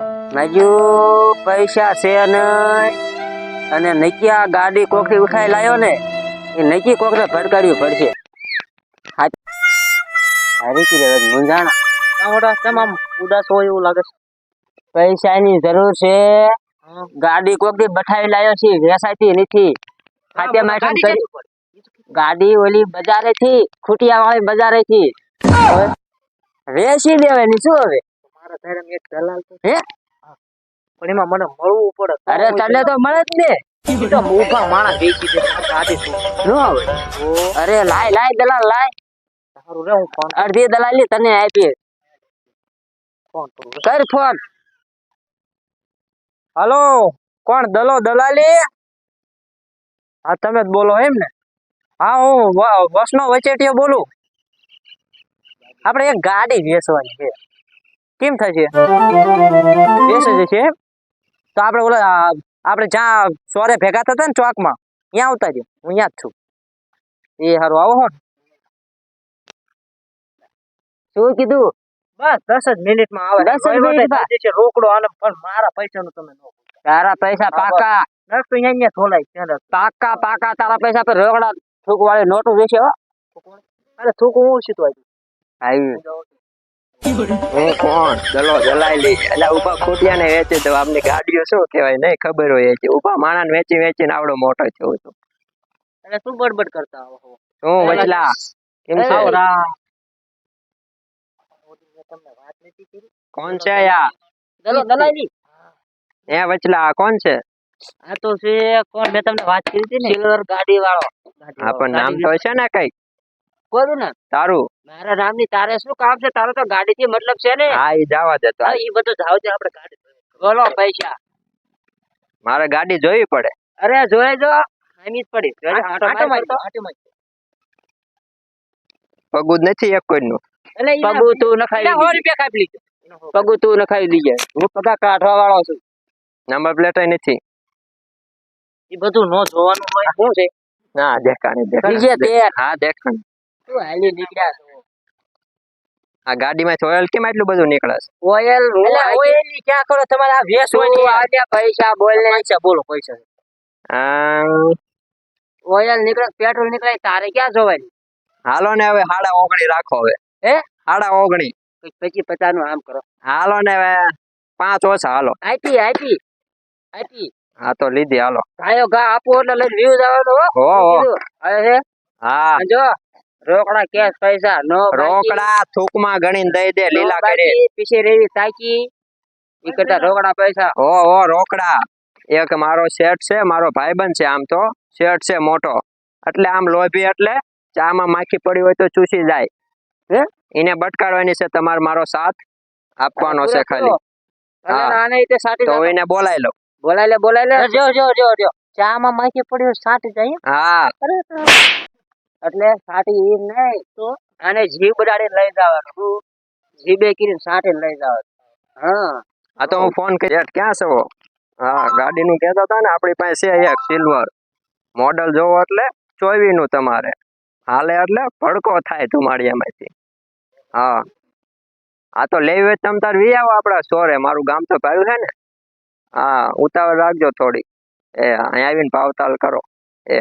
હજુ પૈસા છે નહીં અને નક્કી આ ગાડી કોકથી ઉઠાઈ લાયો ને એ નક્કી કોકને ભડકાડ્યું પડશે. હારી કી રે મુંજાણા મોટા કેમ આમ ઉદાસ હોય એવું લાગે છે? પૈસાની જરૂર છે. ગાડી કોકથી બઠાઈ લાયો છે, વેસાતી નથી. ખાતે માઠામ કરી ગાડી ઓલી બજારે થી ખૂટિયા વાળી બજારે થી વેચી દેવાની શું હવે? મારા ઘરે એક દલાલ તો હે પણ એમાં મને મળવું પડે. અરે તને તો મળે જ ને. ઈ તો મૂર્ખા માણસ વેચી દે ગાડી શું નો આવે. અરે લાય લાય દલાલ લાય. સારું રે હું ફોન અડધી દલાલી તને આપી. ફોન કરું. કર ફોન. હાલો, કોણ દલાલી? હા તમે જ બોલો એમ ને? હા હું બસનો વચેટિયો બોલું. આપણે એક ગાડી વેચવાની છે. કેમ થશે? વેચી જશે એમ? તો આપણે આપણે જ્યાં સોરે ભેગા થતા ને ચોકમાં ત્યાં આવતા રહ્યો. હું ત્યાં જ છું. એ સારું આવો હો. શું કીધું? બસ 10 જ મિનિટમાં આવે. 10 જ મિનિટમાં? રોકડો આને પણ મારા પૈસાનું તમે નો. તારા પૈસા પાકા નસ તો અહીંયા થોલાય છે. પાકા પાકા તારા પૈસા પર રોકડા થૂક વાળી નોટું દેશે હો. અરે થૂકું હું સીધું આવી હું કોણ દલાઈ લી એટલે ઉભા ખોટિયા ને વેચે તો આપને ગાડીઓ શું કહેવાય નહીં ખબર હોય છે. ઉભા માણા ને વેચી વેચીને આવડો મોટો થયો છું. એટલે શું બડબડ કરતા આવો હું વચલા કેમ છે? તમને વાત નથી કરી. કોણ છે યા? દલાલી એ વચલા કોણ છે? આ તો છે કોણ મેં તમને વાત કરી હતી ને સિલ્વર ગાડી વાળો. હા પણ નામ તો છે ને કઈ કોનું નામ? તારું? મારા નામની તારે શું કામ છે? તારો તો ગાડી થી મતલબ છે ને. હા ઈ જવા દે તો. હા ઈ બધું જાવ છે આપણે ગાડી. બોલો પૈસા. મારે ગાડી જોવી પડે. અરે જોઈ જો આમી જ પડી. આટો મારી. પગું જ નથી એક કોઈ નું. એટલે પગું તું નખાઈ 100 રૂપિયા કાપી લીધો. પગું તું નખાઈ લીજે. હું પગા કાઢવા વાળો છું. નંબર પ્લેટ નથી. ઈ બધું નો જોવાનું હોય. શું છે? ના દેખાણી બીજે તે હા દેખાણી. તું હાલી નીકળ્યા છો. આ ગાડીમાં ઓઇલ કેમ એટલું બધું નીકળે છે? ઓઇલ ઓઇલ ની ક્યાં કરો તમારે? આ વેસ હોય ને આલ્યા પૈસા બોલ ને. પૈસા બોલો પૈસા. ઓઇલ નીકળે પેટ્રોલ નીકળે તારે ક્યાં જોવાની? હાલો ને હવે 9.5 રાખો હવે. હે 9.5 પછી 50 નું આમ કરો. હાલો ને હવે 5 ઓછા હાલો. આપી હા તો લીધી હાલો. ગાયો ઘા આપો એટલે લઈને વ્યૂઝ આવવાનો હો. હવે હે હા જો રોકડા કેશ પૈસા નો રોકડા થૂકમાં ગણીને દઈ દે લીલા કરી. પીછે રેવી તાકી ઈ કરતા રોકડા પૈસા. ઓ રોકડા. એક મારો શેઠ છે, મારો ભાઈબંધ છે. આમ તો શેઠ છે મોટો, એટલે આમ લોભી, એટલે ચામાં માખી પડી હોય તો ચૂસી જાય. હે એને બટકાડવાની છે. તમારે મારો સાથ આપવાનો છે ખાલી. આને ઈતે સાટી તો એને બોલાઈ લો. બોલાય લે. જો ચામાં માખી પડી હોય સાટી જાય. હા એટલે સાટી ઈ નહીં તો આને જીભ બડાડીને લઈ જવાનું. જીભે કરીને સાટીને લઈ જવાનું. હા આ તો હું ફોન કરી ક્યાં છો? હા ગાડીનું કહેતા હતા ને, આપણી પાસે છે એક સિલ્વર મોડલ. જોવો એટલે 24 નું તમારે હાલે એટલે ભડકો થાય ધુમાડિયામાંથી. હા આ તો લેવી હોય તમ તાર વી આવો આપડા સોરે. મારું ગામ તો ભાવ્યું છે ને. હા ઉતાવળ રાખજો થોડી. એ અહીં આવીને ભાવતાલ કરો. એ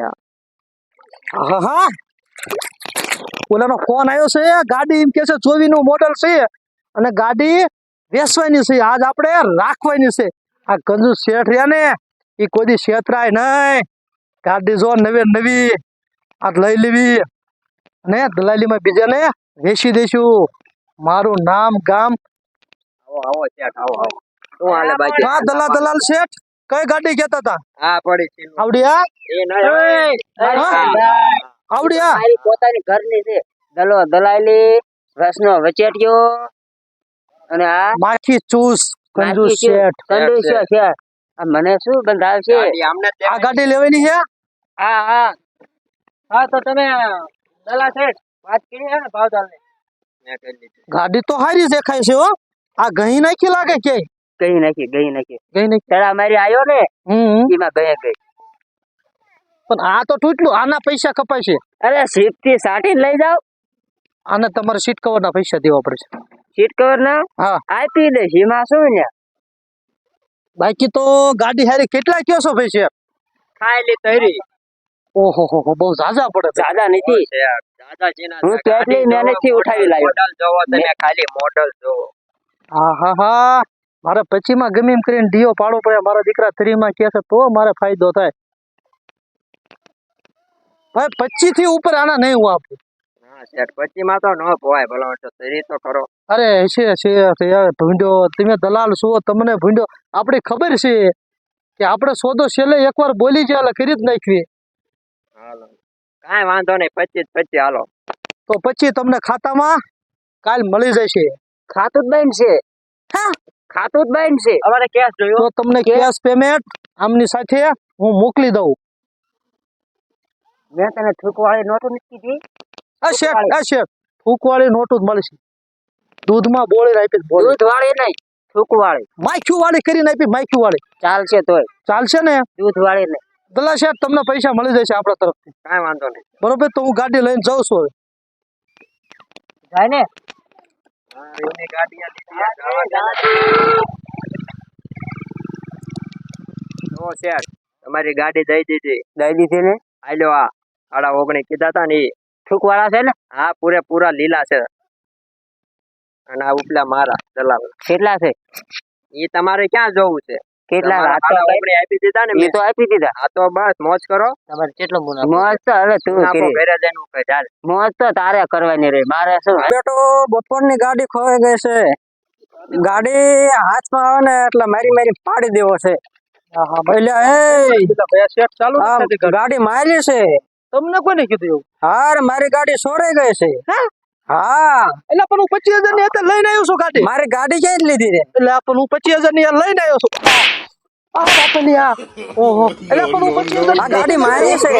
હા ઓલાનો ફોન આવ્યો છે. ગાડી એમ કે છે 24 નું મોડલ છે અને ગાડી વેચવાની છે. આજ આપણે રાખવાની છે. આ કંજુ શેઠ રહ્યા ને એ કોઈ દી શેતરાય નહીં. ગાડી જો નવી આજ લઈ લેવી અને દલાલીમાં બીજાને વેચી દઈશું. મારું નામ ગામ. આવો શેઠ આવો. શું હાલે બાકી? હા દલાલ શેઠ કઈ ગાડી કહેતા હતા? હા પડી આવડી આ આવડી આ મારી પોતાની ઘરની છે. દલાલી રસનો વચેટિયો અને આ માખી ચૂસ કંજુ શેઠ. છે. આ મને શું બંધાવ છે? આ ગાડી લેવાની છે. હા તો તમે દલા શેઠ વાત કરી છે ને ભાવતાલને? ગાડી તો હારી દેખાય છે હો. આ ગઈ નાખી લાગે કે ગઈ નાખી તળા મારી આવ્યો ને એમાં ગઈ પણ આ તો તૂટલું. આના પૈસા કપાય છે. અરે સીટ થી સાટી લઈ જાવ. આને તમારે સીટ કવર ના પૈસા દેવા પડશે. સીટ કવર ના હા આપી દે. એમાં શું ને બાકી તો ગાડી હારી કેટલા કયો છો ભાઈ શેઠ? ખાયલી તરી ઓહો હો હો, બહુ ઝાઝા પડે છે. દાદા નથી હું કેટલી મહેનતથી ઉઠાવી લાવ્યો. મોડલ જોવો તમે, ખાલી મોડલ જોવો. હા હા હા, મારે 25 માં ગમે એમ કરીને ડીઓ પાડવો પડે. મારા દીકરા 3 માં કહે છે તો મારે ફાયદો થાય. ભાઈ 25 થી ઉપર આના નહીં હું આપું. હા શેઠ, 25 માં તો ન પોવાય ભલો તો તરી તો કરો. અરે છે યાર ભૂંડો, તમે દલાલ છો, તમને ભૂંડો. આપણી ખબર છે કે આપણે સોદો છેલ્લે એકવાર બોલી જાય એટલે કરી જ નાખવી. હાલો કાંઈ વાંધો નહીં, 25 હાલો. તો 25 તમને ખાતામાં કાલ મળી જશે. ખાતું જ બંધ છે. હા ખાતું જ બંધ છે. અમારે કેશ જોયો તો તમને કેશ પેમેન્ટ આમની સાથે હું મોકલી દઉં. મેં તને થૂકવાળી નોટો નથી કીધી. આ શેઠ ફૂકવાળી નોટો જ મળશે. દૂધમાં બોળી આપી બોલી. દૂધ વાળી નહીં, થૂકવાળી. માખ્યું વાળી કરીને આપી, માખ્યું વાળી ચાલશે તોય, ચાલશે ને? દૂધ વાળી નહીં. દલા શેઠ તમને પૈસા મળી જશે આપણા તરફથી. કાંઈ વાંધો નહીં. બરોબર, તો હું ગાડી લઈને જાઉં છું હવે. જાય ને હા, એની ગાડી આ લીધી આ જવા દે ને. જો શેઠ, તમારી ગાડી દઈ દીધી. દઈ દીધી ને. આલ્યો આ 19.5 કીધા હતા ને ઈ. થૂકવાળા છે ને. હા પૂરેપૂરા લીલા છે. અને આ ઉપલા મારા દલાલ. કેટલા છે? ઈ તમારે ક્યાં જોવું છે? કેટલા? તમારા 19.5 આપી દીધા ને એ મેં. તો આપી દીધા. આ તો બસ મોજ કરો. તમારે કેટલો મોજ તો હવે તું આપો કરી. ઘરે જઈને ઉભે ચાલ. મોજ તો તારે કરવાની રહી, મારે શું? બેટો બપોરની ગાડી ખોવાઈ ગઈ છે. ગાડી હાથમાં આવે ને એટલે મારી પાડી દેવો છે. શેઠ ચાલુ આ નથી કરતા. ગાડી મારી છે. તમને કોને કીધું એવું? હાર મારી ગાડી છોડાઈ ગઈ છે. હા એટલે પણ હું 25,000 ની અત્યારે લઈને આવ્યો છું ગાડી. મારી ગાડી ક્યાંથી લીધી રે? એટલે પણ હું 25,000 ની લઈને આવ્યો છું. આ બાપલી આ. ઓહો, એટલે પણ હું 25,000 આ ગાડી મારી છે.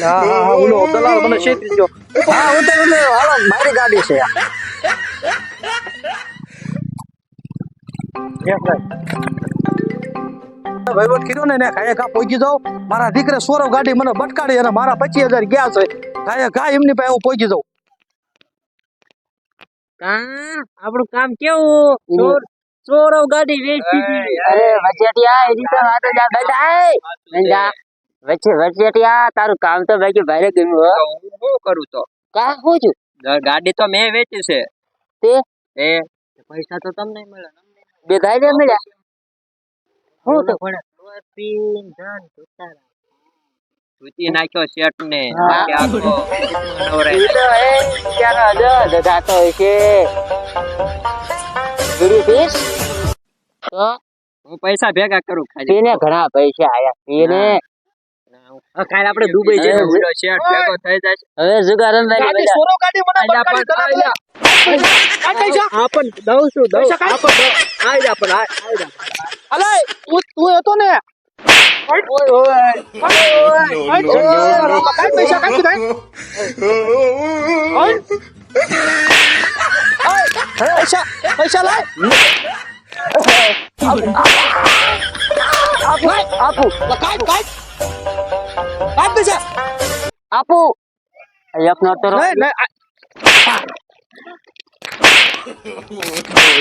હા હા હા, ઓલો દલાલ મને છેતરી ગયો. હા ઉતર હાલો, મારી ગાડી છે. વહીવટ કર્યો ને ખાય ઘા પહોંચી જાઉં. મારા દીકરે સોરવ ગાડી મને બટકાડી અને મારા 25,000 ગયા છે. ખાય ઘા એમની પાસે હું પહોંચી જાઉં. આપણું કામ કેવું? ચોરવ ગાડી વેચી દીધી. અરે વચેટિયા એની તો વાત જ આ બેટા. વચેટિયા તારું કામ તો બાકી ભારે ગમ્યું હો. તો હું શું કરું તો? કા હું છું? ગાડી તો મેં વેચી છે. તે એ પૈસા તો તમને મળે. બે ભાઈ ને મળ્યા. હું તો ધૂતી નાખ્યો શેઠ ને. હા. નવરાઈ. ઈ તો એ ક્યાંનો જગાતો હોય છે. બીડી પીસ? તો હું પૈસા ભેગા કરું ખાલી. તેને ઘણા પૈસા આયા. તેને કાલે આપણે દુબઈ જઈને ઉડો શેઠ ભેગો થઈ જાય. હવે જુગાર રમવાની ગાડી મજા. સોરવ ગાડી મને બટકાડી દલાલ. આ પૈસા આપણ દઉં છું પૈસા કાંઈ? આઈ પણ અલે તું હતો ને. કાંઈ પૈસા કાંઈ કીધા? પૈસા લાય. આપું કાંઈ પૈસા આપું. એક નો તો નહીં નહીં.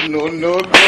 no, no, no.